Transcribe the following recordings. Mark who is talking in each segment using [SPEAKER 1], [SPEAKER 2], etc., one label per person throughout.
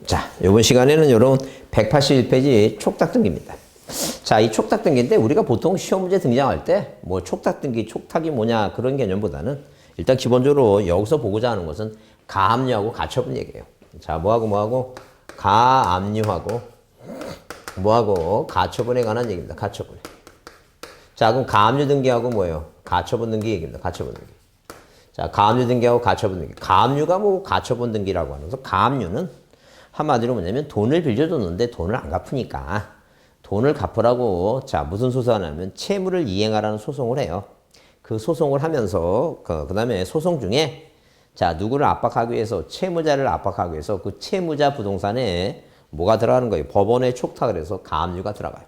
[SPEAKER 1] 자, 이번 시간에는 여러분 181페이지 촉탁등기입니다. 자, 이 촉탁등기인데 우리가 보통 시험 문제 등장할 때 뭐 촉탁등기, 촉탁이 뭐냐 그런 개념보다는 일단 기본적으로 여기서 보고자 하는 것은 가압류하고 가처분 얘기예요. 자, 뭐하고 가압류하고 뭐하고 가처분에 관한 얘기입니다. 가처분. 자, 그럼 가압류 등기하고 뭐예요? 가처분 등기 얘기입니다. 가처분 등기. 자, 가압류 등기하고 가처분 등기. 가압류가 뭐 가처분 등기라고 하는 거죠. 가압류는 한마디로 뭐냐면 돈을 빌려줬는데 돈을 안 갚으니까 돈을 갚으라고 자 무슨 소송하냐면 채무를 이행하라는 소송을 해요. 그 소송을 하면서 그 다음에 소송 중에 자 누구를 압박하기 위해서 채무자를 압박하기 위해서 그 채무자 부동산에 뭐가 들어가는 거예요? 법원에 촉탁을 해서 가압류가 들어가요.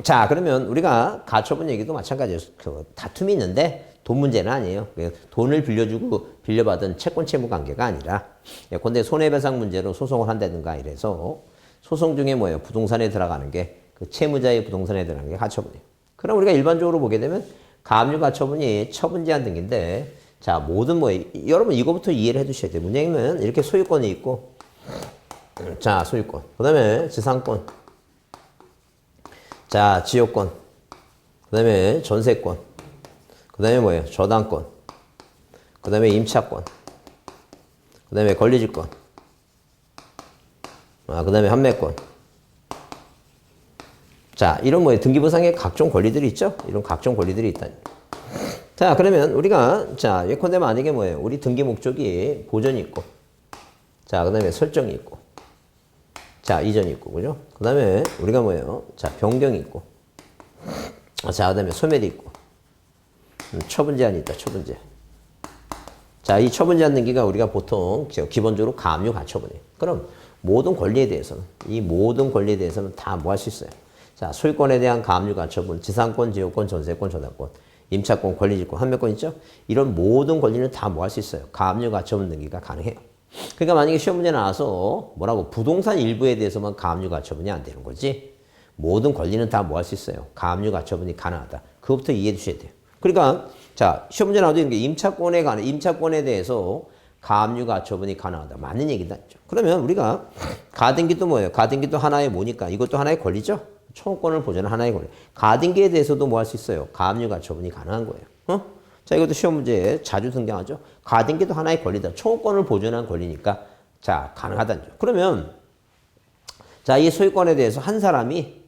[SPEAKER 1] 자 그러면 우리가 가처분 얘기도 마찬가지예요. 그 다툼이 있는데 돈 문제는 아니에요. 돈을 빌려주고 빌려받은 채권 채무 관계가 아니라 예컨대 손해배상 문제로 소송을 한다든가 이래서 소송 중에 뭐예요? 부동산에 들어가는 게 그 채무자의 부동산에 들어가는 게 가처분이에요. 그럼 우리가 일반적으로 보게 되면 가압류 가처분이 처분 제한 등기인데 자 모든 뭐 여러분 이거부터 이해를 해두셔야 돼요. 문제는 이렇게 소유권이 있고 자 소유권 그 다음에 지상권 자 지역권 그 다음에 전세권 그 다음에 뭐예요? 저당권 그 다음에 임차권 그 다음에 권리질권 그 다음에 판매권 자 이런 뭐 등기부상의 각종 권리들이 있죠? 이런 각종 권리들이 있다. 자 그러면 우리가 자 예컨대 만약에 뭐예요? 우리 등기 목적이 보전이 있고 자 그 다음에 설정이 있고 자 이전이 있고 그죠? 그 다음에 우리가 뭐예요? 자 변경이 있고 자 그 다음에 소멸이 있고 처분 제한이 있다. 처분 제한. 자, 이 처분 제한 등기가 우리가 보통 기본적으로 가압류 가처분이에요. 그럼 모든 권리에 대해서는 이 모든 권리에 대해서는 다 뭐 할 수 있어요? 자, 소유권에 대한 가압류 가처분, 지상권, 지역권, 전세권, 저당권, 임차권, 권리질권, 판매권 있죠? 이런 모든 권리는 다 뭐 할 수 있어요? 가압류 가처분 등기가 가능해요. 그러니까 만약에 시험 문제 나와서 뭐라고 부동산 일부에 대해서만 가압류 가처분이 안 되는 거지 모든 권리는 다 뭐 할 수 있어요? 가압류 가처분이 가능하다. 그것부터 이해해 주셔야 돼요. 그러니까 자 시험 문제 나와도 이런 게 임차권에 대해서 가압류 가처분이 가능하다. 맞는 얘기다. 그러면 우리가 가등기도 뭐예요? 가등기도 하나의 뭐니까 이것도 하나의 권리죠. 청구권을 보존하는 하나의 권리. 가등기에 대해서도 뭐 할 수 있어요? 가압류 가처분이 가능한 거예요. 자 이것도 시험 문제에 자주 등장하죠. 가등기도 하나의 권리다. 청구권을 보존하는 권리니까 자 가능하다는 점. 그러면 자 이 소유권에 대해서 한 사람이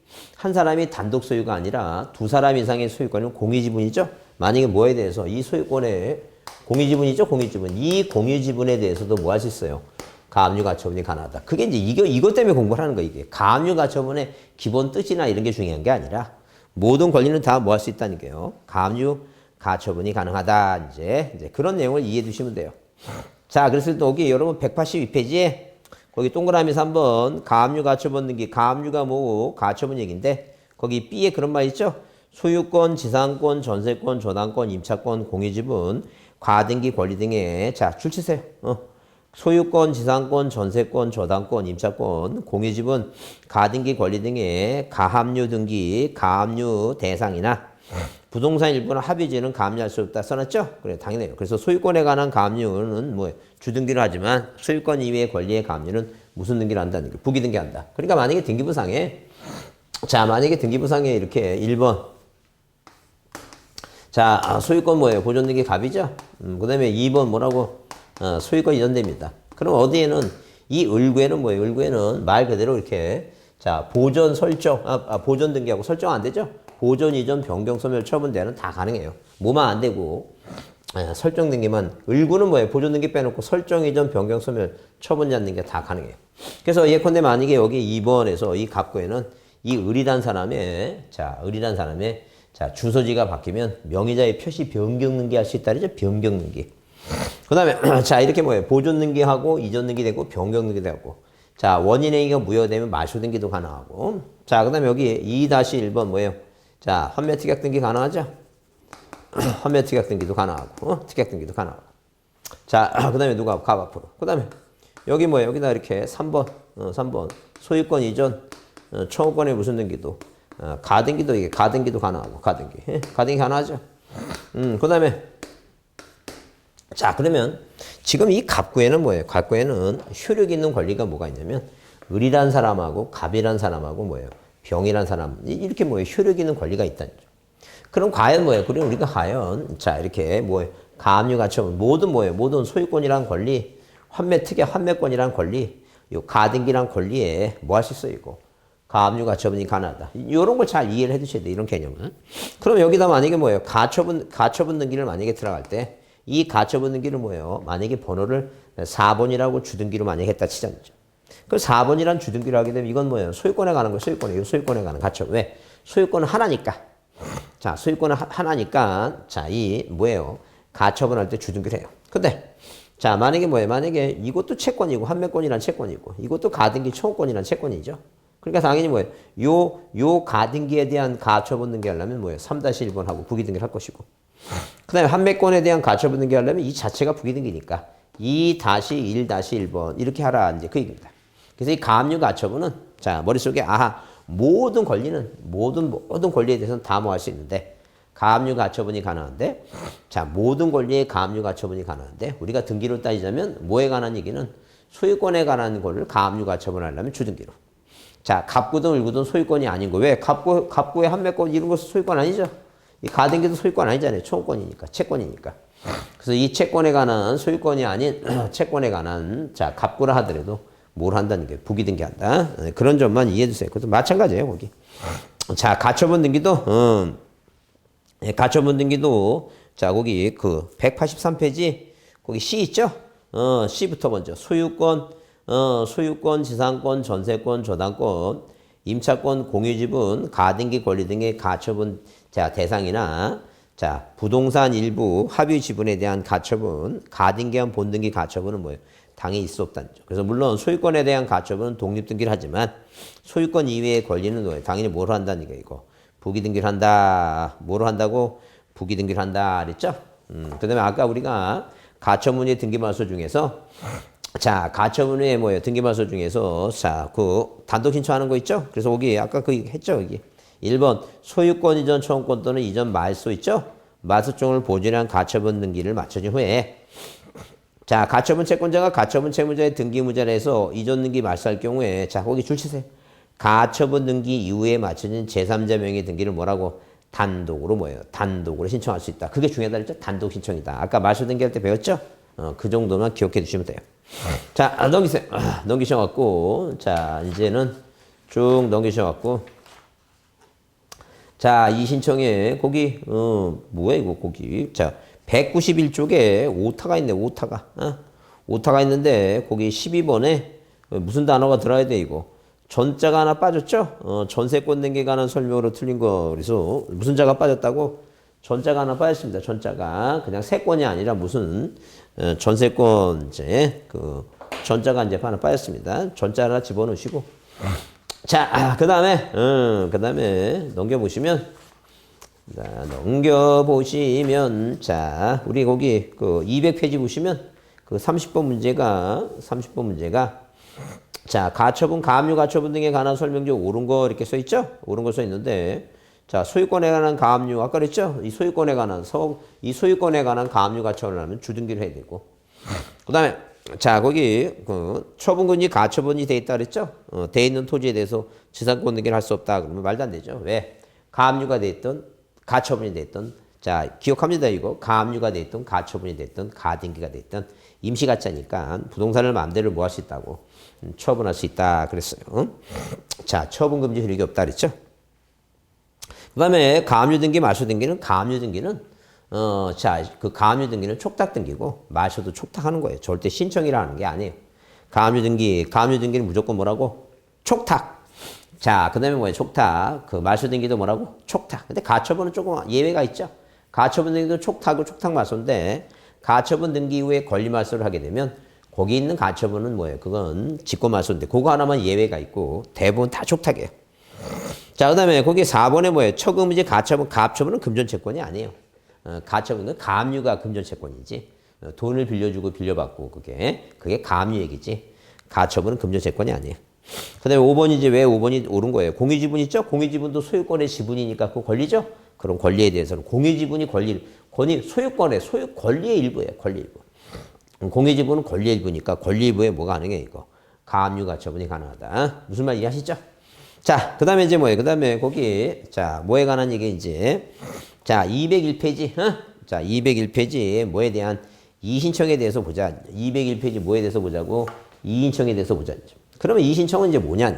[SPEAKER 1] 단독 소유가 아니라 두 사람 이상의 소유권은 공유지분이죠. 만약에 뭐에 대해서 이 소유권에 공유지분이죠. 공유지분. 이 공유지분에 대해서도 뭐 할 수 있어요? 가압류 가처분이 가능하다. 그게 이제 이것 때문에 공부를 하는 거예요. 이게 가압류 가처분의 기본 뜻이나 이런 게 중요한 게 아니라 모든 권리는 다 뭐 할 수 있다는 게요. 가압류 가처분이 가능하다. 이제 그런 내용을 이해해 두시면 돼요. 자, 그래서 또 여기 여러분 182페이지에 거기 동그라미 3번 가압류 가처분 등기 가압류가 뭐고 가처분 얘기인데 거기 B에 그런 말 있죠? 소유권, 지상권, 전세권, 저당권, 임차권, 공유지분, 과등기 권리 등의 자 줄 치세요. 소유권, 지상권, 전세권, 저당권, 임차권, 공유지분, 가등기 권리 등의 가압류 등기, 가압류 대상이나 부동산 일부는 합의제는 가압류할 수 없다 써놨죠? 그래 당연해요. 그래서 소유권에 관한 가압류는 뭐 주등기를 하지만 소유권 이외의 권리의 가압류는 무슨 등기를 한다는 게 부기 등기한다. 그러니까 만약에 등기부상에 이렇게 1번 자 소유권 뭐예요? 보존 등기 갑이죠? 그 다음에 2번 뭐라고? 소유권 이전됩니다. 그럼 어디에는 이 을구에는 뭐예요? 을구에는 말 그대로 이렇게 자 보존 설정 보존 등기하고 설정 안 되죠? 보존 이전 변경 소멸 처분 제한은 다 가능해요. 뭐만 안 되고 설정 등기만 을구는 뭐예요? 보존 등기 빼놓고 설정 이전 변경 소멸 처분 제한 등기가 다 가능해요. 그래서 예컨대 만약에 여기 2번에서 이 갑구에는 이 을이란 사람의 자 주소지가 바뀌면 명의자의 표시 변경 등기 할 수 있다 그러죠? 변경 등기. 그 다음에 자 이렇게 뭐예요? 보존 등기하고 이전 등기 되고 변경 등기 되고 자 원인행위가 무효되면 말소 등기도 가능하고 자 그 다음에 여기 2-1번 뭐예요? 자 환매 특약 등기 가능하죠? 환매 특약 등기도 가능하고 특약 등기도 가능하고 자 그 다음에 누가 갑 앞으로 그 다음에 여기 뭐예요? 여기다 이렇게 3번 소유권 이전 청구권의 무슨 등기도 가등기도 이게 가등기도 가능하고 가등기 가능하죠? 그 다음에 자, 그러면 지금 이 갑구에는 뭐예요? 갑구에는 효력 있는 권리가 뭐가 있냐면 을이란 사람하고 갑이란 사람하고 뭐예요? 병이란 사람 이렇게 뭐예요? 효력 있는 권리가 있다는 거죠. 그럼 과연 뭐예요? 그럼 우리가 과연 자 이렇게 뭐예요? 가압류 가처분 모든 뭐예요? 모든 소유권이란 권리, 환매 특약 환매권이란 권리, 요 가등기란 권리에 뭐 할 수 있어요? 이거 가압류 가처분이 가능하다. 이런 걸 잘 이해를 해두셔야 돼. 이런 개념은. 그럼 여기다 만약에 뭐예요? 가처분 등기를 만약에 들어갈 때 이 가처분 등기를 뭐예요? 만약에 번호를 4번이라고 주등기로 만약에 했다 치자는 거죠. 그 4번이란 주등기를 하게 되면 이건 뭐예요? 소유권에 가는 거예요. 소유권에. 이 소유권에 가는 가처분. 왜? 소유권은 하나니까. 자, 소유권은 하나니까 자, 이 뭐예요? 가처분할 때 주등기를 해요. 근데 자, 만약에 뭐예요? 만약에 이것도 채권이고 환매권이란 채권이고 이것도 가등기 청구권이란 채권이죠. 그러니까 당연히 뭐예요? 요 가등기에 대한 가처분 등기 하려면 뭐예요? 3-1번 하고 부기등기를 할 것이고. 그 다음에 환매권에 대한 가처분 등기 하려면 이 자체가 부기등기니까 2-1-1번 이렇게 하라. 이제 그 얘기입니다. 그래서 이 가압류 가처분은 자, 머릿속에 모든 권리는 모든 권리에 대해서는 다 뭐 할 수 있는데 가압류 가처분이 가능한데 자, 모든 권리에 가압류 가처분이 가능한데 우리가 등기로 따지자면 뭐에 관한 얘기는 소유권에 관한 거를 가압류 가처분을 하려면 주등기로. 자, 갑구든 을구든 소유권이 아닌 거. 왜? 갑구의 환매권 이런 것은 소유권 아니죠? 이 가등기도 소유권 아니잖아요. 청구권이니까, 채권이니까. 그래서 이 채권에 관한 소유권이 아닌 채권에 관한 자, 갑구라 하더라도 뭘 한다는 게 부기등기 한다. 그런 점만 이해해 주세요. 그것도 마찬가지예요, 거기. 자, 가처분 등기도 가처분 등기도 자, 거기 그 183페이지 거기 C 있죠? C부터 먼저 소유권 지상권, 전세권, 저당권, 임차권, 공유지분, 가등기 권리 등의 가처분 자, 대상이나 자, 부동산 일부 합의 지분에 대한 가처분, 가등기한 본등기 가처분은 뭐예요? 당연히 있을 수 없다는 거죠. 그래서 물론 소유권에 대한 가처분은 독립등기를 하지만 소유권 이외의 권리는 뭐예요? 당연히 뭐로 한다는 게 이거. 부기등기를 한다. 뭐로 한다고? 부기등기를 한다. 그랬죠? 그 다음에 아까 우리가 가처분의 등기말소 중에서 자, 가처분의 뭐예요? 등기말소 중에서 자, 그 단독 신청하는 거 있죠? 그래서 거기 아까 그 했죠? 여기. 1번 소유권 이전 청구권 또는 이전 말소 있죠? 말소증을 보존한 가처분 등기를 마쳐준 후에 자, 가처분 채권자가 가처분 채무자의 등기무자를 해서 이전 등기 말소할 경우에 자, 거기 줄 치세요. 가처분 등기 이후에 마쳐진 제3자 명의 등기를 뭐라고? 단독으로 뭐예요? 단독으로 신청할 수 있다. 그게 중요하다 그랬죠? 단독 신청이다. 아까 말소 등기할 때 배웠죠? 그 정도만 기억해 두시면 돼요. 자, 넘기세요. 넘기셔갖고 자, 이제는 쭉 넘기셔갖고 자, 이 신청에 거기 뭐야 이거 거기 자 191쪽에 오타가 있네. 오타가 오타가 있는데 거기 12번에 무슨 단어가 들어야 돼 이거 전자가 하나 빠졌죠? 전세권 등기에 관한 설명으로 틀린 거 그래서 무슨 자가 빠졌다고? 전자가 하나 빠졌습니다. 전자가 그냥 세권이 아니라 무슨 전세권 이제 그 전자가 이제 하나 빠졌습니다. 전자 하나 집어넣으시고 자, 그 다음에 넘겨보시면, 자, 자, 우리 거기 그 200페이지 보시면 그 30번 문제가, 자, 가압류 가처분 등에 관한 설명조 옳은 거 이렇게 써 있죠? 옳은 거 써 있는데, 자, 소유권에 관한 가압류, 아까 그랬죠? 이 소유권에 관한 가압류 가처분을 하면 주등기를 해야 되고, 그 다음에 자, 거기 그 처분권이 가처분이 돼 있다 그랬죠? 돼 있는 토지에 대해서 지상권 등기를 할 수 없다 그러면 말도 안 되죠. 왜? 가압류가 돼 있던 가처분이 돼 있던 자, 기억합니다. 이거 가압류가 돼 있던 가처분이 돼 있던 가등기가 돼 있던 임시가짜니까 부동산을 마음대로 뭐 할 수 있다고 처분할 수 있다 그랬어요. 자, 처분 금지 효력이 없다 그랬죠? 그다음에 가압류 등기, 말소 등기는 가압류 등기는 자, 그 가압류 등기는 촉탁 등기고 말소도 촉탁하는 거예요. 절대 신청이라는 게 아니에요. 가압류 등기는 무조건 뭐라고? 촉탁. 자, 그다음에 뭐예요? 촉탁. 그 말소 등기도 뭐라고? 촉탁. 근데 가처분은 조금 예외가 있죠. 가처분 등기도 촉탁이고 촉탁 말소인데 가처분 등기 이후에 권리 말소를 하게 되면 거기 있는 가처분은 뭐예요? 그건 직권 말소인데 그거 하나만 예외가 있고 대부분 다 촉탁이에요. 자, 그다음에 거기 4번에 뭐예요? 처금이지 가처분은 금전 채권이 아니에요. 가처분은 가압류가 금전 채권이지. 돈을 빌려주고 빌려받고 그게 가압류 얘기지. 가처분은 금전 채권이 아니에요. 그다음에 5번이지 왜 5번이 옳은 거예요? 공유지분 있죠? 공유지분도 소유권의 지분이니까 그 권리죠? 그런 권리에 대해서는 공유지분이 소유권의 권리의 일부예요. 권리 일부. 공유지분은 권리일부니까 권리일부에 뭐가 가능해 이거. 가압류 처분이 가능하다. 무슨 말 이해하시죠? 자, 그 다음에 이제 뭐예요? 그 다음에 거기, 자, 뭐에 관한 얘기 이제, 자, 201페이지, 자, 201페이지 뭐에 대한 이의신청에 대해서 보자. 201페이지 뭐에 대해서 보자고? 이의신청에 대해서 보자. 그러면 이의신청은 이제 뭐냐?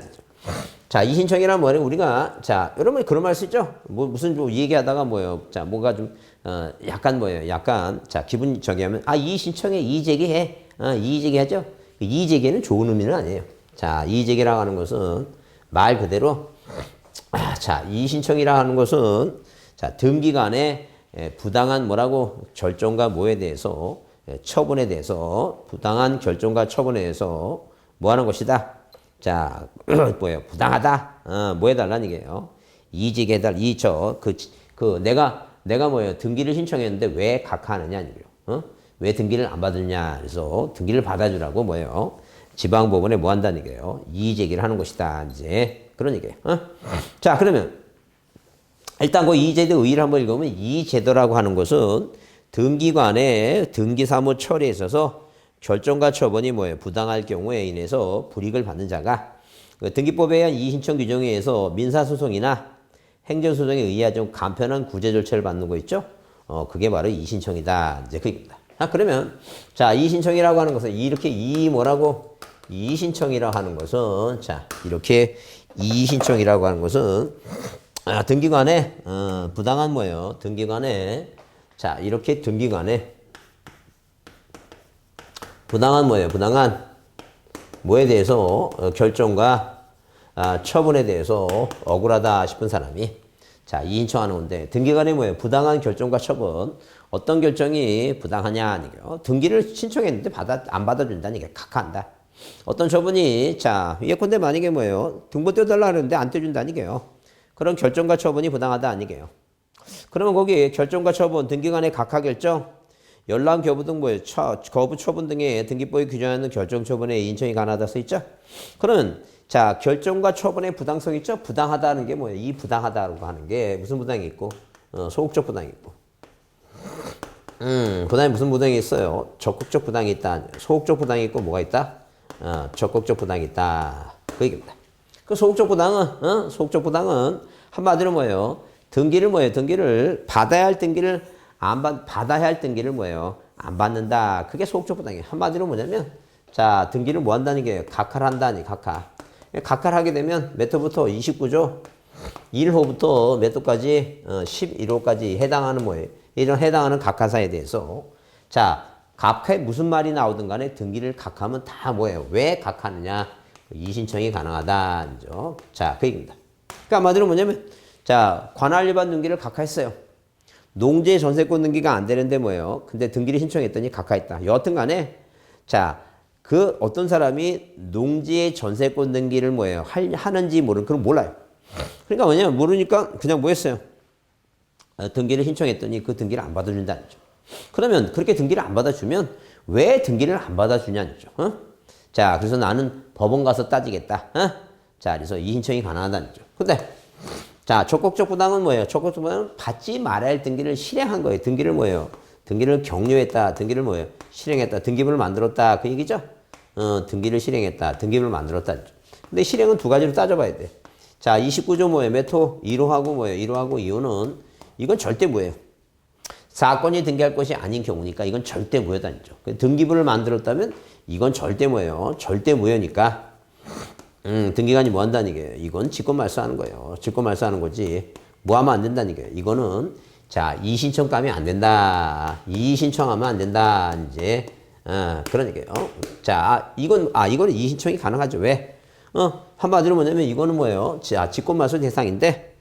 [SPEAKER 1] 자, 이의신청이란 뭐예요? 우리가, 자, 여러분 그런 말 쓰죠? 뭐, 무슨 뭐 얘기하다가 뭐예요? 자, 뭐가 좀, 약간 뭐예요? 약간, 자, 기분 저기 하면, 아, 이의신청에 이의제기해. 이의제기하죠? 이의제기는 좋은 의미는 아니에요. 자, 이의제기라고 하는 것은 말 그대로, 자, 이의신청이라고 하는 것은, 자, 등기간에 부당한 뭐라고 결정과 뭐에 대해서 처분에 대해서 부당한 결정과 처분에 대해서 뭐 하는 것이다. 자, 뭐예요? 부당하다. 뭐 해달라는 얘기예요. 이직해달, 내가 뭐예요? 등기를 신청했는데 왜 각하하느냐, 이거요. 왜 등기를 안 받느냐. 그래서 등기를 받아주라고 뭐예요? 지방법원에 뭐 한다는 얘기예요? 이의제기를 하는 것이다. 이제 그런 얘기예요. 자, 그러면 일단 그 이의제도 의의를 한번 읽으면 이의제도라고 하는 것은 등기관의 등기사무 처리에 있어서 결정과 처분이 뭐예요? 부당할 경우에 인해서 불이익을 받는 자가 등기법에 의한 이의신청 규정에 의해서 민사소송이나 행정소송에 의해 좀 간편한 구제 절차를 받는 거 있죠? 그게 바로 이의신청이다. 이제 그입니다. 그러면 자, 이의신청이라고 하는 것은 이렇게 뭐라고? 이의신청이라고 하는 것은 자, 이렇게 이의신청이라고 하는 것은 등기관에 부당한 뭐예요? 등기관에 자, 이렇게 등기관에 부당한 뭐예요? 부당한 뭐에 대해서 결정과 처분에 대해서 억울하다 싶은 사람이 자, 이의신청하는 건데 등기관에 뭐예요? 부당한 결정과 처분 어떤 결정이 부당하냐 이게요. 등기를 신청했는데 안 받아준다는 게 각하한다. 어떤 처분이 자, 예컨대 만약에 뭐예요? 등본 떼어달라 하는데 안 떼준다는 게요. 그런 결정과 처분이 부당하다 아니게요. 그러면 거기 결정과 처분, 등기관의 각하 결정, 연락 거부 등 뭐예요? 거부 처분 등의 등기법이 규정하는 결정 처분에 인청이 가능하다 써 있죠? 그러면 자, 결정과 처분의 부당성 있죠? 부당하다는 게 뭐예요? 이 부당하다라고 하는 게 무슨 부당이 있고? 소극적 부당이 있고. 그 다음에 무슨 부당이 있어요? 적극적 부당이 있다. 소극적 부당이 있고 뭐가 있다? 적극적 부당이 있다. 그 얘기입니다. 그 소극적 부당은 한마디로 뭐예요? 등기를 받아야 할 등기를 받아야 할 등기를 뭐예요? 안 받는다. 그게 소극적 부당이에요. 한마디로 뭐냐면 자, 등기를 뭐 한다는 게 각하를 한다니 각하. 각하를 하게 되면 몇 호부터 29조 1호부터 몇 호까지 11호까지 해당하는 뭐예요? 이런 해당하는 각하사에 대해서 자, 각하에 무슨 말이 나오든 간에 등기를 각하면 다 뭐예요? 왜 각하느냐? 이의신청이 가능하다. 자, 그 얘기입니다. 그러니까 한마디로 뭐냐면 자, 관할 위반 등기를 각하했어요. 농지의 전세권 등기가 안 되는데 뭐예요? 근데 등기를 신청했더니 각하했다. 여하튼 간에 자, 그 어떤 사람이 농지의 전세권 등기를 뭐예요? 하는지 모르는 그럼 몰라요. 그러니까 뭐냐면 모르니까 그냥 뭐 했어요? 등기를 신청했더니 그 등기를 안 받아준다는 거죠. 그러면 그렇게 등기를 안 받아주면 왜 등기를 안 받아주냐는 거죠. 자, 그래서 나는 법원 가서 따지겠다. 자, 그래서 이의신청이 가능하다는 거죠. 근데 자, 적극적 부당은 뭐예요? 적극적 부당은 받지 말아야 할 등기를 실행한 거예요. 등기를 뭐예요? 등기를 격려했다. 등기를 뭐예요? 실행했다. 등기부를 만들었다. 그 얘기죠? 등기를 실행했다. 등기부를 만들었다. 근데 실행은 두 가지로 따져봐야 돼. 자, 29조 뭐예요? 몇 호? 1호하고 뭐예요? 1호하고 2호는 이건 절대 뭐예요? 사건이 등기할 것이 아닌 경우니까 이건 절대 무효단이죠. 등기부를 만들었다면 이건 절대 뭐예요? 절대 무효니까 등기관이 뭐 한다는 얘기예요? 이건 직권 말소하는 거예요. 직권 말소하는 거지. 뭐 하면 안 된다는 얘기예요. 이거는 자, 이의신청 까면 안 된다. 이의신청하면 안 된다. 이제 그런 얘기예요. 자, 이거는 이의신청이 가능하죠. 왜? 한마디로 뭐냐면 이거는 뭐예요? 자, 직권 말소 대상인데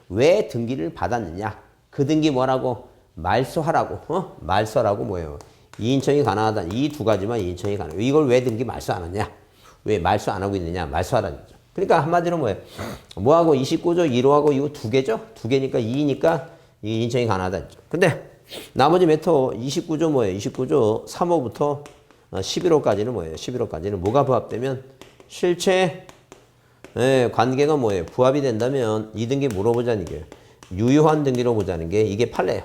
[SPEAKER 1] 왜 등기를 받았느냐? 그 등기 뭐라고? 말소하라고. 말소라고 뭐예요? 이의신청이 가능하다. 이 두 가지만 이의신청이 가능해요. 이걸 왜 등기 말소 안 하냐? 왜 말소 안 하고 있느냐? 말소하라는 거죠. 그러니까 한마디로 뭐예요? 뭐하고 29조 1호하고 2호 두 개죠? 두 개니까 2니까 이의신청이 가능하다. 근데 나머지 몇 호? 29조 뭐예요? 29조 3호부터 11호까지는 뭐예요? 11호까지는 뭐가 부합되면 실체 관계가 뭐예요? 부합이 된다면 이 등기 물어보자는 게 유효한 등기로 보자는 게 이게 판례예요.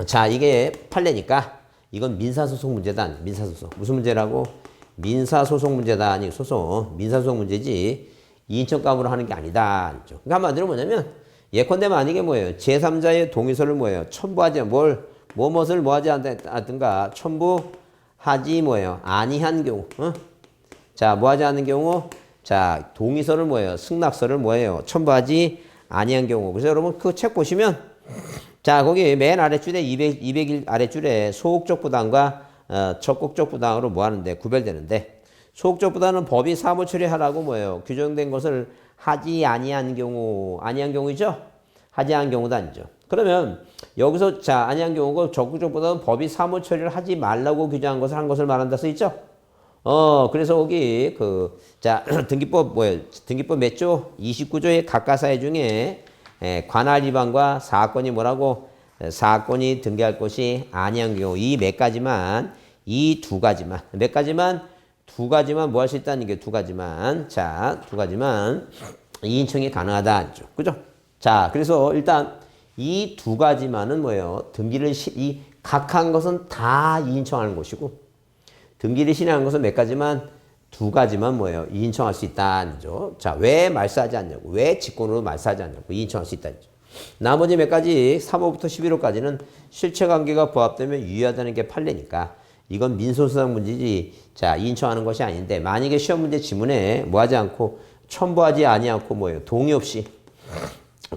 [SPEAKER 1] 자, 이게 판례니까 이건 민사소송 문제다. 민사소송. 무슨 문제라고? 민사소송 문제다. 아니, 민사소송 문제지. 인천감으로 하는 게 아니다. 그러니까 한마디로 뭐냐면, 예컨대 만약에 뭐예요? 제3자의 동의서를 뭐예요? 첨부하지, 무엇을 뭐하지 않든가, 첨부하지 뭐예요? 아니한 경우. 자, 뭐하지 않는 경우? 자, 동의서를 뭐예요? 승낙서를 뭐예요? 첨부하지 아니한 경우. 그래서 여러분 그 책 보시면, 자, 거기 맨 아랫줄에 200일 아랫줄에 소극적 부당과 적극적 부당으로 뭐 하는데 구별되는데, 소극적 부당은 법이 사무 처리하라고 뭐예요? 규정된 것을 하지 아니한 경우이죠? 하지 않은 경우도 아니죠. 그러면 여기서 자, 아니한 경우고 적극적 부당은 법이 사무 처리를 하지 말라고 규정한 것을 한 것을 말한다 써 있죠? 그래서 거기 자, 등기법 등기법 몇 조? 29조의 각가사의 중에 관할 위반과 사건이 뭐라고? 사건이 등기할 것이 아니한 경우 이 몇 가지만, 이 두 가지만, 몇 가지만? 두 가지만 뭐 할 수 있다는 게 두 가지만. 자, 두 가지만 이인청이 가능하다. 그죠? 자, 그래서 일단 이 두 가지만은 뭐예요? 등기를 이 각한 것은 다 이인청하는 것이고, 등기를 실행한 것은 몇 가지만? 두 가지만 뭐예요? 이인청할 수 있다는 거죠. 자, 왜 말소하지 않냐고. 왜 직권으로 말소하지 않냐고. 이인청할 수 있다는 거죠. 나머지 몇 가지 3호부터 11호까지는 실체관계가 부합되면 유효하다는 게 판례니까 이건 민소소상 문제지. 자, 이인청하는 것이 아닌데, 만약에 시험 문제 지문에 뭐 하지 않고 첨부하지 아니않고 뭐예요? 동의 없이.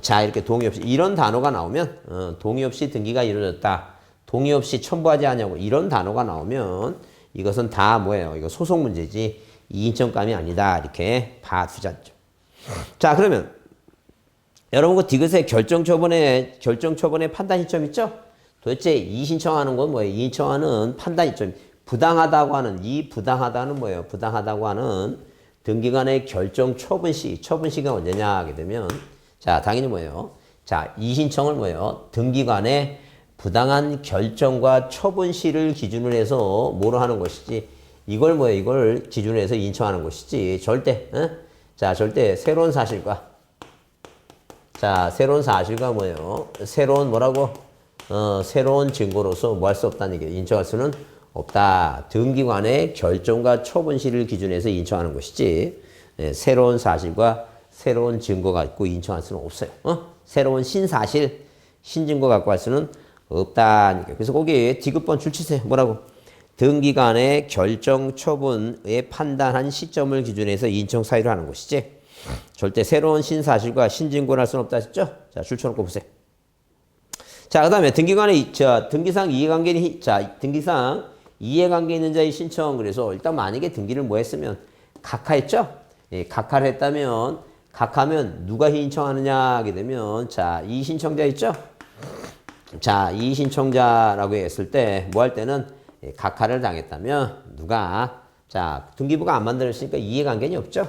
[SPEAKER 1] 자, 이렇게 동의 없이 이런 단어가 나오면 동의 없이 등기가 이루어졌다. 동의 없이 첨부하지 않냐고 이런 단어가 나오면 이것은 다 뭐예요? 이거 소송 문제지 이인청감이 아니다. 이렇게 봐두자죠. 자, 그러면 여러분 그 디귿의 결정처분의 판단 시점 있죠? 도대체 이 신청하는 건 뭐예요? 이 신청하는 판단 시점. 부당하다고 하는 이 부당하다는 뭐예요? 부당하다고 하는 등기관의 결정 처분시가 언제냐 하게 되면, 자, 당연히 뭐예요? 자, 이 신청을 뭐예요? 등기관의 부당한 결정과 처분시를 기준으로 해서 뭐로 하는 것이지, 이걸 뭐예요? 이걸 기준으로 해서 인정하는 것이지, 절대, 자, 절대 새로운 사실과, 자, 새로운 사실과 뭐예요? 새로운 뭐라고? 새로운 증거로서 뭐 할 수 없다는 얘기예요. 인정할 수는 없다. 등기관의 결정과 처분시를 기준으로 해서 인정하는 것이지, 새로운 사실과 새로운 증거 갖고 인정할 수는 없어요. 새로운 신사실, 신증거 갖고 할 수는 없다니까. 그래서 거기에 디귿번 줄치세요. 뭐라고? 등기관의 결정 처분에 판단한 시점을 기준으로 해서 인청 사유를 하는 것이지, 절대 새로운 신사실과 신증거를 할 수는 없다 했죠? 자, 줄쳐놓고 보세요. 자, 그 다음에 등기관의 등기상 이해관계 있는 자의 신청. 그래서 일단 만약에 등기를 뭐 했으면 각하했죠? 예, 각하를 했다면, 각하면 누가 신청하느냐 하게 되면, 자, 이 신청자 있죠? 자, 이 신청자라고 했을 때, 뭐 할 때는 각하를 당했다면, 누가, 자, 등기부가 안 만들었으니까 이해관계는 없죠?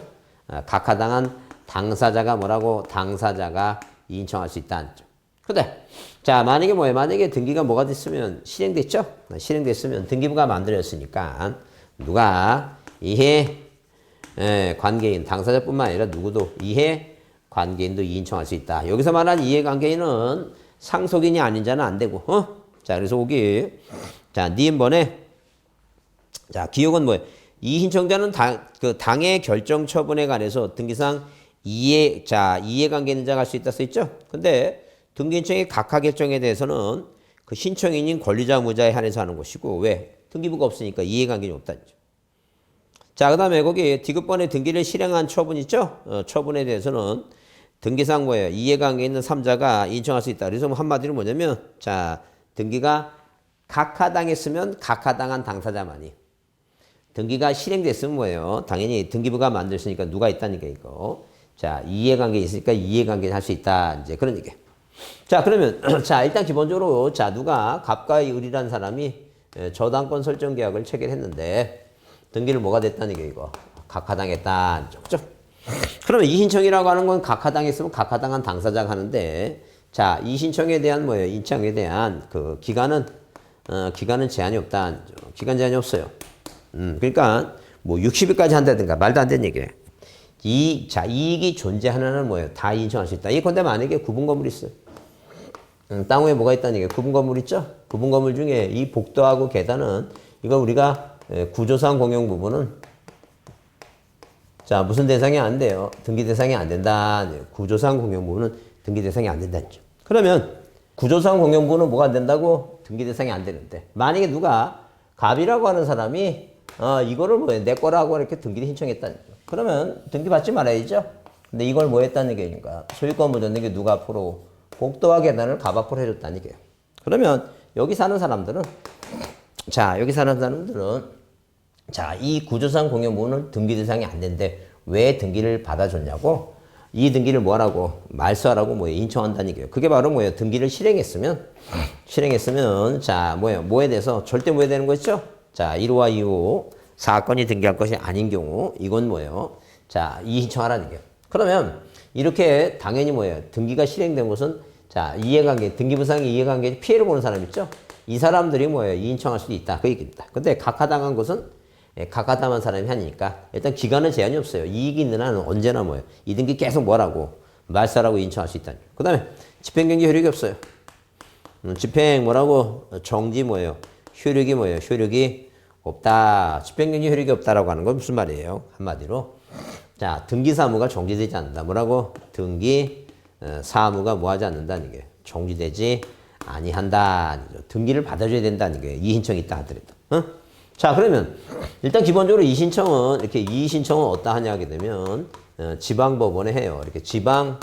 [SPEAKER 1] 각하당한 당사자가 뭐라고? 당사자가 인청할 수 있다는 점. 근데, 자, 만약에 뭐예요? 만약에 등기가 뭐가 됐으면, 실행됐죠? 실행됐으면 등기부가 만들었으니까, 누가 이해 관계인, 당사자뿐만 아니라 누구도 이해 관계인도 이인청할 수 있다. 여기서 말한 이해 관계인은 상속인이 아닌 자는 안 되고, 자, 그래서 거기, 자, 니은번에, 자, 기억은 뭐예요? 이 신청자는 당의 결정 처분에 관해서 등기상 이해관계 있는 자가 할 수 있다 써 있죠? 근데 등기신청의 각하 결정에 대해서는 그 신청인인 권리자 무자에 한해서 하는 것이고, 왜? 등기부가 없으니까 이해관계는 없다는 점. 자, 그 다음에 거기 디귿번에 등기를 실행한 처분 있죠? 처분에 대해서는 등기상 뭐예요? 이해관계 있는 3자가 인정할 수 있다. 그래서 한마디로 뭐냐면, 자, 등기가 각하당했으면 각하당한 당사자만이, 등기가 실행됐으면 뭐예요? 당연히 등기부가 만들었으니까 누가 있다니까 이거. 자, 이해관계 있으니까 이해관계 할 수 있다. 이제 그런 얘기. 자, 그러면 자, 일단 기본적으로 자, 누가 갑과의 을이라는 사람이 저당권 설정 계약을 체결했는데 등기를 뭐가 됐다는 게 이거. 각하당했다. 그죠? 그러면 이 신청이라고 하는 건 각하당했으면 각하당한 당사자가 하는데, 자, 이 신청에 대한 뭐예요? 인청에 대한 그 기간은 제한이 없다. 기간 제한이 없어요. 그러니까 뭐 60일까지 한다든가 말도 안 되는 얘기예요. 이익이 존재하는 뭐예요? 다 인정할 수 있다. 예컨대 만약에 구분 건물이 있어요. 땅 위에 뭐가 있다는 얘기예요? 구분 건물 있죠? 구분 건물 중에 이 복도하고 계단은 이거 우리가 구조상 공용 부분은 자 무슨 대상이 안 돼요? 등기 대상이 안 된다. 구조상 공용 부분은 등기 대상이 안 된다는 점. 그러면 구조상 공용 부분은 뭐가 안 된다고? 등기 대상이 안 되는데 만약에 누가 갑이라고 하는 사람이 이거를 내 거라고 이렇게 등기를 신청했다는 점. 그러면 등기 받지 말아야죠. 근데 이걸 뭐 했다는 얘기니까 소유권 묻었는 게 누가 앞으로 복도와 계단을 갑 앞으로 해줬다는 얘기예요. 그러면 여기 사는 사람들은 자, 이 구조상 공용 부분은 등기 대상이 안 된대. 왜 등기를 받아줬냐고? 이 등기를 뭐하라고? 말소하라고 인청한다는 얘기예요. 그게 바로 뭐예요? 등기를 실행했으면 자, 뭐에 대해서 절대 뭐에 되는 거 있죠? 자, 1호와 2호 사건이 등기할 것이 아닌 경우 이건 뭐예요? 자, 이의신청하라는 얘기예요. 그러면 이렇게 당연히 뭐예요? 등기가 실행된 것은 자, 이해관계, 등기부상의 이해관계 피해를 보는 사람 있죠? 이 사람들이 뭐예요? 이의신청할 수도 있다. 그 얘기입니다. 근데 각하당한 것은 각하당한 사람이 아니니까 일단 기간은 제한이 없어요. 이익이 있는 한은 언제나 뭐예요? 이 등기 계속 뭐라고? 말소하라고 인청할 수 있다는 거예요. 그 다음에 집행경기 효력이 없어요. 집행 뭐라고? 정지 뭐예요? 효력이 뭐예요? 효력이 없다. 집행경기 효력이 없다라고 하는 건 무슨 말이에요? 한마디로 자, 등기 사무가 정지되지 않는다. 뭐라고? 등기 사무가 뭐하지 않는다는 게 정지되지 아니한다. 등기를 받아줘야 된다는 게 이의신청이 있다 하더라도. 자, 그러면 일단 기본적으로 이의신청은 이렇게 이의신청은 어디다 하냐 하게 되면 지방법원에 해요. 이렇게 지방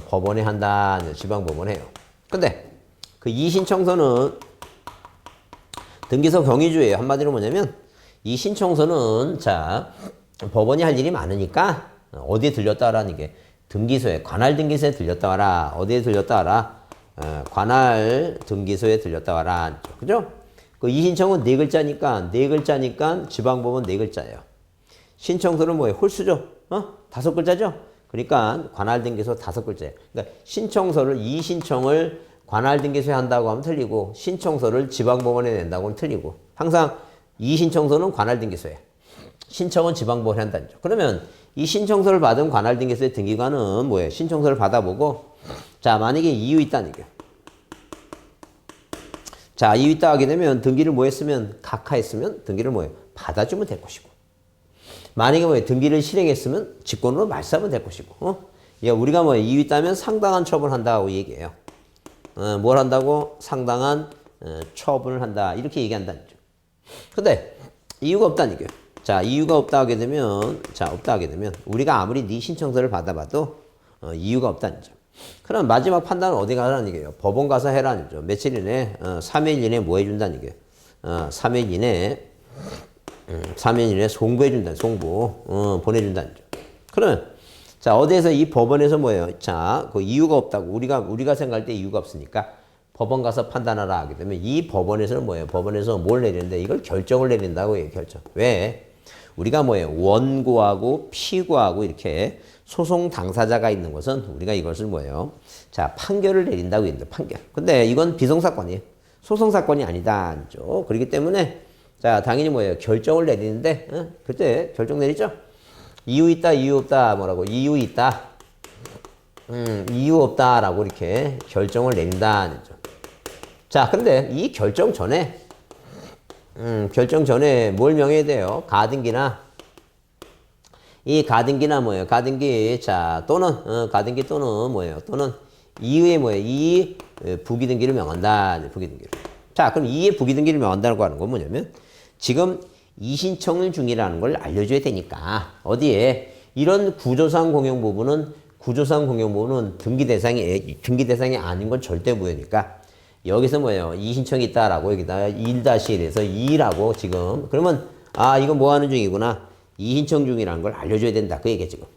[SPEAKER 1] 법원에 한다. 지방법원에 해요. 근데 그 이의신청서는 등기소 경위주예요. 한마디로 뭐냐면 이의신청서는 자 법원이 할 일이 많으니까 어디에 들렸다 하라는 게 등기소에 관할 등기소에 들렸다 와라. 어디에 들렸다 와라. 관할 등기소에 들렸다 와라. 그죠? 그 이의신청은 네 글자니까 지방법원 네 글자예요. 신청서는 뭐예요? 홀수죠. 다섯 글자죠. 그러니까 관할 등기소 다섯 글자예요. 그러니까 신청서를 이의신청을 관할 등기소에 한다고 하면 틀리고 신청서를 지방법원에 낸다고 하면 틀리고 항상 이의신청서는 관할 등기소에 신청은 지방법원에 한다는 점. 그러면 이 신청서를 받은 관할 등기소의 등기관은 뭐예요? 신청서를 받아보고 자 만약에 이유 있다는 얘기예요. 자 이유 있다 하게 되면 등기를 뭐 했으면 각하했으면 등기를 뭐예요? 받아주면 될 것이고 만약에 뭐예요? 등기를 실행했으면 직권으로 말소하면 될 것이고 우리가 뭐 이유 있다면 상당한 처분을 한다고 얘기해요. 뭘 한다고? 상당한 처분을 한다. 이렇게 얘기한다는 거죠. 근데 이유가 없다는 얘기예요. 자, 이유가 없다 하게 되면 우리가 아무리 네 신청서를 받아봐도 이유가 없다는 거죠. 그럼 마지막 판단은 어디 가라는 얘기예요? 법원 가서 해라는 거죠. 며칠 이내? 3일 이내 뭐 해준다는 얘기예요? 3일 이내 송부해준다. 송부. 보내준다는 거죠. 그러면 자, 어디에서 이 법원에서 뭐예요? 자, 그 이유가 없다고. 우리가 생각할 때 이유가 없으니까 법원 가서 판단하라 하게 되면 이 법원에서는 뭐예요? 법원에서 뭘 내리는데 이걸 결정을 내린다고 해요. 결정. 왜? 우리가 뭐예요? 원고하고 피고하고 이렇게 소송 당사자가 있는 것은 우리가 이것을 뭐예요? 자, 판결을 내린다고 했는데 판결. 근데 이건 비송사건이에요. 소송사건이 아니다. 그렇기 때문에 자, 당연히 뭐예요? 결정을 내리는데 그때 결정 내리죠? 이유 있다, 이유 없다, 뭐라고? 이유 있다. 이유 없다라고 이렇게 결정을 내린다. 자, 근데 이 결정 전에 뭘 명해야 돼요? 가등기나 뭐예요? 가등기, 자, 또는, 가등기 또는 뭐예요? 또는 이의의 뭐예요? 이의 부기등기를 명한다. 부기등기를. 자, 그럼 이의 부기등기를 명한다고 하는 건 뭐냐면 지금 이의신청을 중이라는 걸 알려줘야 되니까 어디에 이런 구조상 공용 부분은 등기 대상이 아닌 건 절대 무효니까 여기서 뭐예요? 이의신청이 있다라고 여기다가 1-1에서 2라고 지금 그러면 이건 뭐 하는 중이구나. 이의신청 중이라는 걸 알려줘야 된다. 그 얘기야 지금.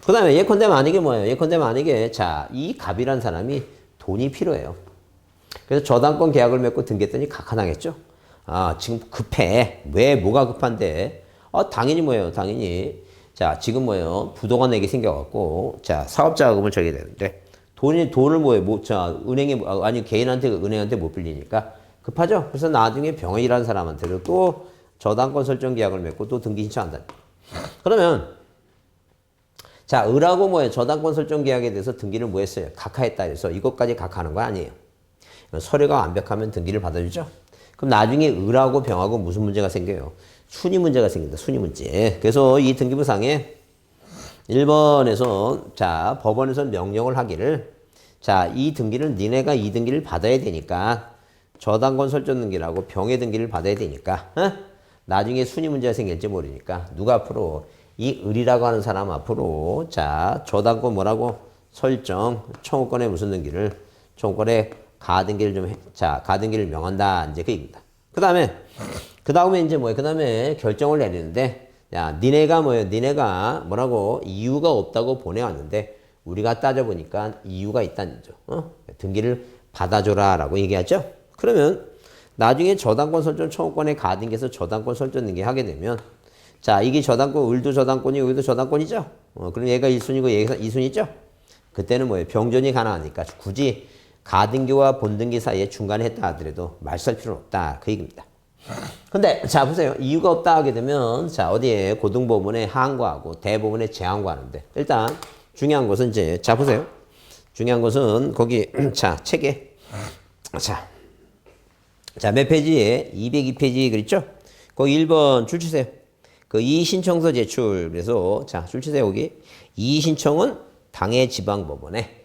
[SPEAKER 1] 그 다음에 예컨대 만약에 뭐예요? 예컨대 만약에 자, 이 갑이란 사람이 돈이 필요해요. 그래서 저당권 계약을 맺고 등기했더니 각하당했죠. 지금 급해. 왜 뭐가 급한데? 당연히 뭐예요? 당연히 자, 지금 뭐예요? 부도가 내게 생겨갖고 자, 사업자금을 줘야 되는데 돈을 뭐예요? 자, 개인한테 은행한테 못 빌리니까 급하죠. 그래서 나중에 병원이라는 사람한테도 또 저당권 설정 계약을 맺고 또 등기 신청한다. 그러면 자, 을하고 뭐예요? 저당권 설정 계약에 대해서 등기를 뭐 했어요? 각하했다 해서 이것까지 각하하는 거 아니에요. 서류가 완벽하면 등기를 받아주죠. 그럼 나중에 을하고 병하고 무슨 문제가 생겨요? 순위 문제가 생긴다. 순위 문제. 그래서 이 등기부상에 1번에서 자, 법원에서 명령을 하기를 자, 이 등기를 니네가 이 등기를 받아야 되니까 저당권 설정 등기라고 병의 등기를 받아야 되니까 나중에 순위 문제가 생길지 모르니까 누가 앞으로 이 을이라고 하는 사람 앞으로 자, 저당권 뭐라고 설정 청구권의 무슨 등기를 청구권의 가등기를 좀 자, 가등기를 명한다. 이제 그 얘기입니다. 그 다음에 이제 뭐예요? 그 다음에 결정을 내리는데 야, 니네가 뭐예요? 니네가 뭐라고 이유가 없다고 보내왔는데 우리가 따져보니까 이유가 있다는 거죠. 등기를 받아줘라 라고 얘기하죠. 그러면 나중에 저당권 설정 청구권의 가등기에서 저당권 설정 등기 하게 되면 자, 이게 저당권, 을도 저당권이고 여기도 저당권이죠. 그럼 얘가 1순위고 얘가 2순위죠. 그때는 뭐예요? 병존이 가능하니까 굳이 가등기와 본등기 사이에 중간에 했다 하더라도 말 살 필요는 없다. 그 얘기입니다. 근데 자 보세요. 이유가 없다 하게 되면 자 어디에 고등법원에 항고하고 대법원에 재항고하는데 일단 중요한 것은 이제 자 보세요. 중요한 것은 거기 자 책에 자 몇 페이지에 202페이지 그랬죠? 거기 1번 줄 치세요. 그 이의신청서 제출 그래서 자 줄 치세요. 거기 이의신청은 당해 지방법원에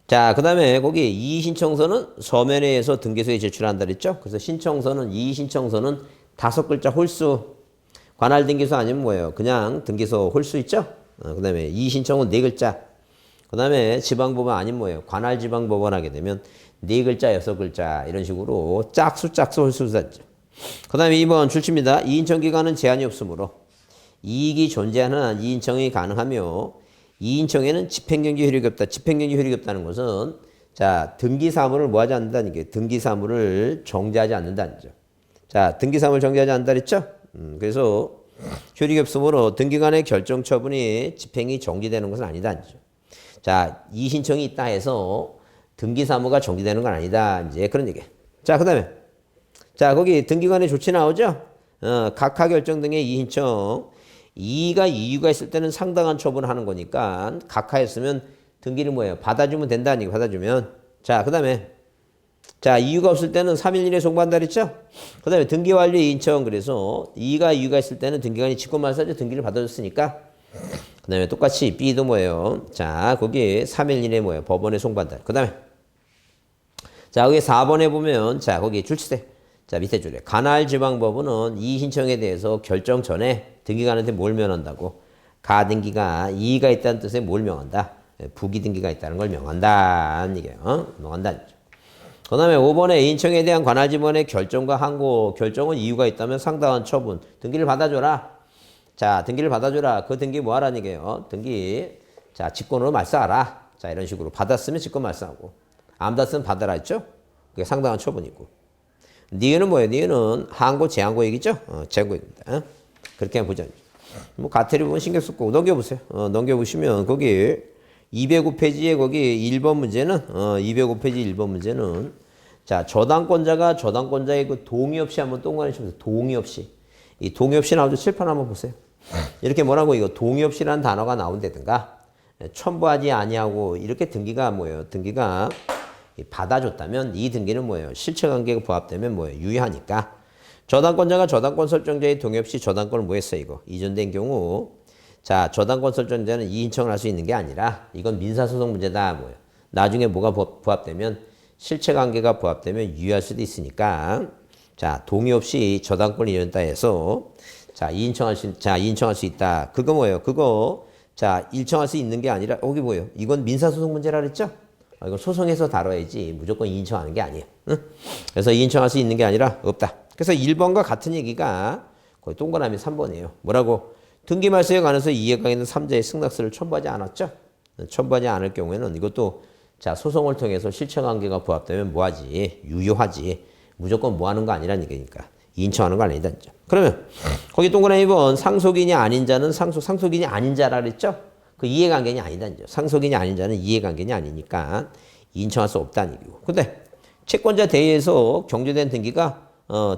[SPEAKER 1] 자, 그 다음에 거기 이의신청서는 서면회에서 등기소에 제출한다 그랬죠? 그래서 신청서는, 이의신청서는 5글자 홀수, 관할등기소 아니면 뭐예요? 그냥 등기소 홀수 있죠? 그 다음에 이의신청은 4글자. 그 다음에 지방법원 아니면 뭐예요? 관할지방법원 하게 되면 4글자, 6글자 이런 식으로 짝수 홀수 샀죠. 그 다음에 2번 출치입니다. 이인청기간은 제한이 없으므로 이익이 존재하는 한 이인청이 가능하며 이인청에는 집행정지 효력이 없다. 집행정지 효력이 없다는 것은 자 등기사무를 뭐 하지 않는다는 게 등기사무를 정지하지 않는다는 거죠. 자 등기사무를 정지하지 않는다 그랬죠? 그래서 효력이 없으므로 등기관의 결정 처분이 집행이 정지되는 것은 아니다는 거죠. 자 이신청이 있다 해서 등기사무가 정지되는 건 아니다. 이제 그런 얘기. 자 그다음에 자 거기 등기관의 조치 나오죠? 각하 결정 등의 이신청 이유가 있을 때는 상당한 처분을 하는 거니까 각하했으면 등기를 뭐예요? 받아주면 된다는 얘기 받아주면 자 그 다음에 자 이유가 없을 때는 3일 이내에 송부한다 그랬죠? 그 다음에 등기완료 인청 그래서 이유가 있을 때는 등기관이 직권말사죠. 등기를 받아줬으니까 그 다음에 똑같이 B도 뭐예요? 자 거기 3일 이내에 뭐예요? 법원에 송부한다. 그 다음에 자 거기 4번에 보면 자 거기 줄치세 자 밑에 줄에 관할지방법원은 이의신청에 대해서 결정 전에 등기관한테 뭘 명한다고? 가등기가 이의가 있다는 뜻에 뭘 명한다? 부기등기가 있다는 걸 명한다는 얘기예요. 명한다는 거죠. 그 다음에 5번에 인청에 대한 관할지원의 결정과 항고 결정은 이유가 있다면 상당한 처분 등기를 받아줘라. 자 등기를 받아줘라. 그 등기 뭐 하라는 얘기예요? 등기 자 직권으로 말사하라. 자 이런 식으로 받았으면 직권 말사하고 안 받았으면 받아라 했죠? 그게 상당한 처분이고 니은은 뭐예요? 니은은 항고 재항고 얘기죠? 재항고입니다. 그렇게 한번 보자. 뭐 가태료 부분 신경 쓰고 넘겨보세요. 넘겨보시면 거기 205페이지에 거기 1번 문제는 205페이지 1번 문제는 자 저당권자가 저당권자의 그 동의 없이 한번 동그라미 치면서 동의 없이 이 동의 없이 나오죠. 칠판 한번 보세요. 이렇게 뭐라고 이거 동의 없이라는 단어가 나온다든가 첨부하지 아니하고 이렇게 등기가 뭐예요? 등기가 받아줬다면 이 등기는 뭐예요? 실체관계가 부합되면 뭐예요? 유효하니까 저당권자가 저당권 설정자의 동의 없이 저당권을 뭐 했어요? 이거 이전된 경우 자 저당권 설정자는 이인청을 할 수 있는 게 아니라 이건 민사소송 문제다. 뭐예요? 나중에 뭐가 부합되면 실체관계가 부합되면 유효할 수도 있으니까 자 동의 없이 저당권을 이전다 해서 자 이인청할 수 있다. 그거 뭐예요? 그거 자 일청할 수 있는 게 아니라 여기 뭐예요? 이건 민사소송 문제라 그랬죠? 이건 소송에서 다뤄야지 무조건 이인청하는 게 아니에요. 응? 그래서 이인청할 수 있는 게 아니라 없다. 그래서 1번과 같은 얘기가 거의 동그라미 3번이에요. 뭐라고? 등기 말소에 관해서 이해가 있는 3자의 승낙서를 첨부하지 않았죠? 첨부하지 않을 경우에는 이것도 자 소송을 통해서 실체관계가 부합되면 뭐하지? 유효하지. 무조건 뭐하는 거 아니란 얘기니까. 이인청하는 거 아니다. 그러면 거기 동그라미 2번 상속인이 아닌 자는 상속인이 아닌 자라 그랬죠? 그 이해관계는 아니다. 상속인이 아닌 자는 이해관계는 아니니까 인청할 수 없다는 얘기고. 근데 채권자 대회에서 경조된 등기가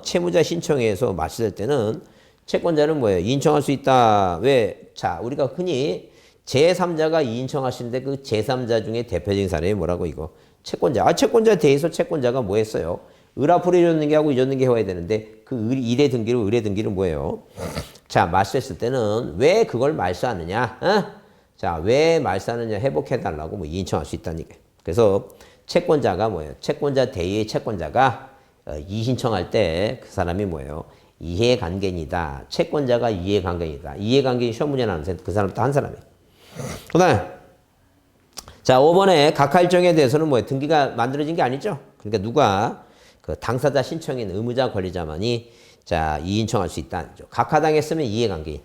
[SPEAKER 1] 채무자 신청에서 맞을 때는 채권자는 뭐예요? 인청할 수 있다. 왜? 자, 우리가 흔히 제3자가 이인 청하시는데 그 제3자 중에 대표적인 사람이 뭐라고 이거? 채권자. 아, 채권자에 대해서 채권자가 뭐 했어요? 을 앞으로 잊었는 게 하고 잊었는 게 해와야 되는데 그 일의 등기로 을의 등기는 뭐예요? 자, 말소했을 때는 왜 그걸 말소하느냐? 어? 자, 왜 말소하느냐 회복해달라고 뭐 이인 청할 수 있다는 얘기예요. 그래서 채권자가 뭐예요? 채권자 대의의 채권자가 이신청할 때 그 사람이 뭐예요? 이해관계인이다. 채권자가 이해관계인이다. 이해관계인 시험 문제 나오는 그 사람도 한 사람이에요. 그 다음에 자, 5번에 각하 일정에 대해서는 뭐예요? 등기가 만들어진 게 아니죠. 그러니까 누가 그 당사자 신청인 의무자 권리자만이 자, 이인청할 수 있다는 거죠. 각하당했으면 이해관계인.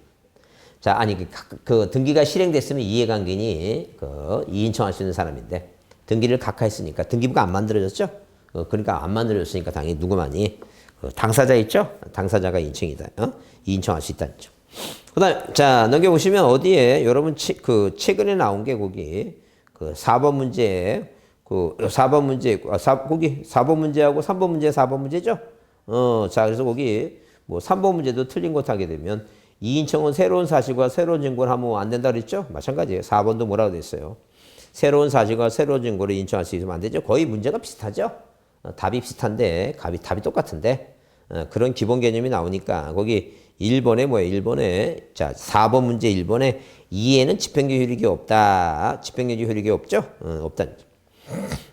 [SPEAKER 1] 자, 아니 그 등기가 실행됐으면 이해관계인이 그 이인청할 수 있는 사람인데 등기를 각하했으니까 등기부가 안 만들어졌죠. 그러니까 안 만들어졌으니까 당연히 누구만이 그 당사자 있죠. 당사자가 인청이다. 이인청할 수 있다는 거죠. 그다음 자 넘겨보시면 어디에 여러분 그 최근에 나온 게 거기 그 4번 문제 그 4번 문제 거기 4번 문제하고 3번 문제 4번 문제죠. 자 그래서 거기 뭐 3번 문제도 틀린 것 하게 되면 이인청은 새로운 사실과 새로운 증거를 하면 안 된다 그랬죠. 마찬가지예요. 4번도 뭐라고 됐어요. 새로운 사실과 새로운 증거를 인정할 수 있으면 안 되죠. 거의 문제가 비슷하죠. 답이 비슷한데 답이 똑같은데 그런 기본 개념이 나오니까 거기 1번에 뭐예요? 1번에 자 4번 문제 1번에 이해는 집행적 효력이 없다. 집행적 효력이 없죠? 없다.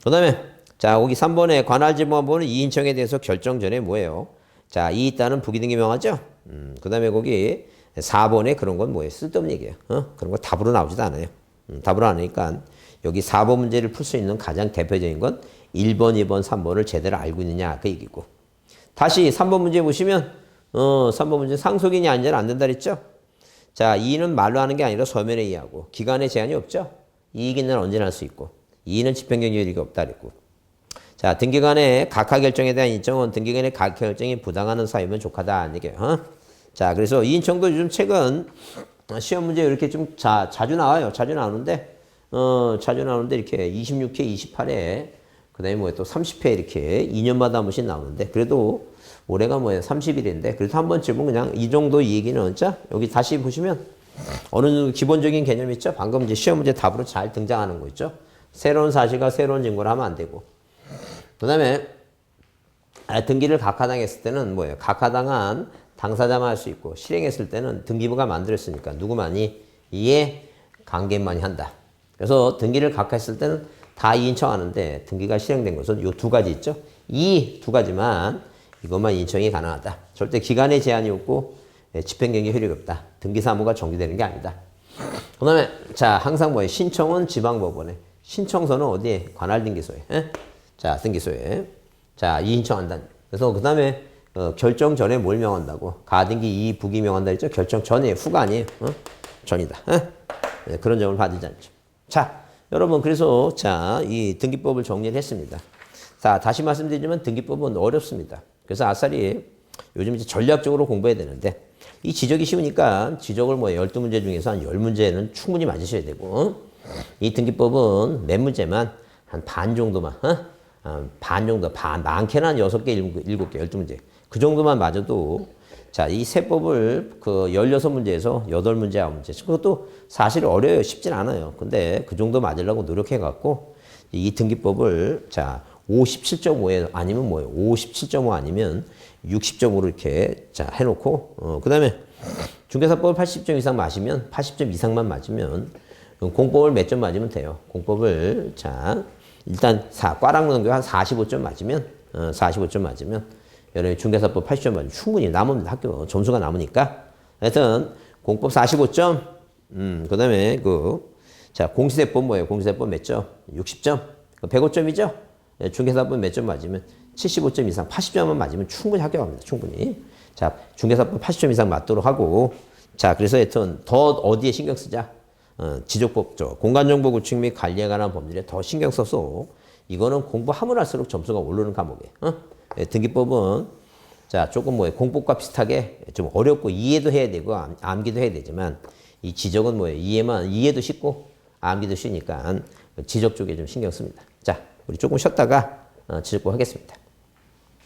[SPEAKER 1] 그 다음에 자 거기 3번에 관할 지무관보는 이인청에 대해서 결정 전에 뭐예요? 자 이 있다는 부기등기 명하죠? 그 다음에 거기 4번에 그런 건 뭐예요? 쓸데없는 얘기예요. 그런 거 답으로 나오지도 않아요. 답으로 안 하니까 여기 4번 문제를 풀 수 있는 가장 대표적인 건 1번, 2번, 3번을 제대로 알고 있느냐 그 얘기고. 다시 3번 문제 보시면 3번 문제 상속인이 아니면 안 된다 그랬죠? 자, 이의는 말로 하는 게 아니라 서면에 이의하고 기간에 제한이 없죠? 이의 있는 언제나 할 수 있고 이의는 집행적 효력이 없다 그랬고. 자, 등기간의 각하 결정에 대한 인정은 등기간의 각하 결정이 부당하는 사유면 족하다 얘기예요. 자, 그래서 이인청도 요즘 최근 시험 문제 이렇게 좀 자주 나와요. 자주 나오는데 이렇게 26회, 28회, 그 다음에 뭐 또 30회 이렇게 2년마다 한 번씩 나오는데, 그래도 올해가 뭐예요? 30일인데, 그래도 한 번쯤은 그냥 이 정도 얘기는, 자, 여기 다시 보시면 어느 정도 기본적인 개념 있죠? 방금 이제 시험 문제 답으로 잘 등장하는 거 있죠? 새로운 사실과 새로운 증거를 하면 안 되고. 그 다음에 등기를 각하당했을 때는 뭐예요? 각하당한 당사자만 할 수 있고, 실행했을 때는 등기부가 만들었으니까 누구만이 이해 관계만이 한다. 그래서 등기를 각하했을 때는 다 이인청하는데 등기가 실행된 것은 이 두 가지 있죠. 이 두 가지만 이것만 인청이 가능하다. 절대 기간에 제한이 없고 집행경에 효력이 없다. 등기사무가 정지되는 게 아니다. 그 다음에 자 항상 뭐예요? 신청은 지방법원에, 신청서는 어디에? 관할등기소에. 자 등기소에. 자 이인청한다. 그래서 그 다음에 결정 전에 뭘 명한다고? 가등기 이 부기 명한다 했죠? 결정 전에, 후가 아니에요. 전이다. 네, 그런 점을 받지 않죠. 자, 여러분 그래서 자, 이 등기법을 정리를 했습니다. 자, 다시 말씀드리지만 등기법은 어렵습니다. 그래서 아싸리 요즘 이제 전략적으로 공부해야 되는데 이 지적이 쉬우니까 지적을 뭐 12문제 중에서 한 10문제는 충분히 맞으셔야 되고 이 등기법은 몇 문제만 한 반 정도만 반 정도, 많게는 한 6개, 7개, 12문제 그 정도만 맞아도 자, 이 세법을 그 16문제에서 8문제, 9문제. 그것도 사실 어려워요. 쉽진 않아요. 근데 그 정도 맞으려고 노력해갖고 이 등기법을 자, 57.5에 아니면 뭐예요? 57.5 아니면 60점으로 이렇게 자, 해놓고, 그 다음에 중개사법을 80점 이상 맞으면, 80점 이상만 맞으면 공법을 몇 점 맞으면 돼요. 공법을 자, 일단 꽈랑 넘겨 한 45점 맞으면, 45점 맞으면 여러분 중개사법 80점 맞으면 충분히 남은 학교 점수가 남으니까 하여튼 공법 45점 그 다음에 자 공시세법 뭐예요? 공시세법 몇 점? 60점 105점이죠? 중개사법 몇 점 맞으면 75점 이상 80점만 맞으면 충분히 합격합니다. 충분히. 자 중개사법 80점 이상 맞도록 하고 자 그래서 하여튼 더 어디에 신경 쓰자? 지적법 공간정보 구축 및 관리에 관한 법률에 더 신경 써서 이거는 공부하면 할수록 점수가 오르는 과목이에요. 등기법은 자 조금 뭐예요? 공법과 비슷하게 좀 어렵고 이해도 해야 되고 암기도 해야 되지만 이 지적은 뭐예요? 이해도 쉽고 암기도 쉬우니까 지적 쪽에 좀 신경 씁니다. 자 우리 조금 쉬었다가 지적법 하겠습니다.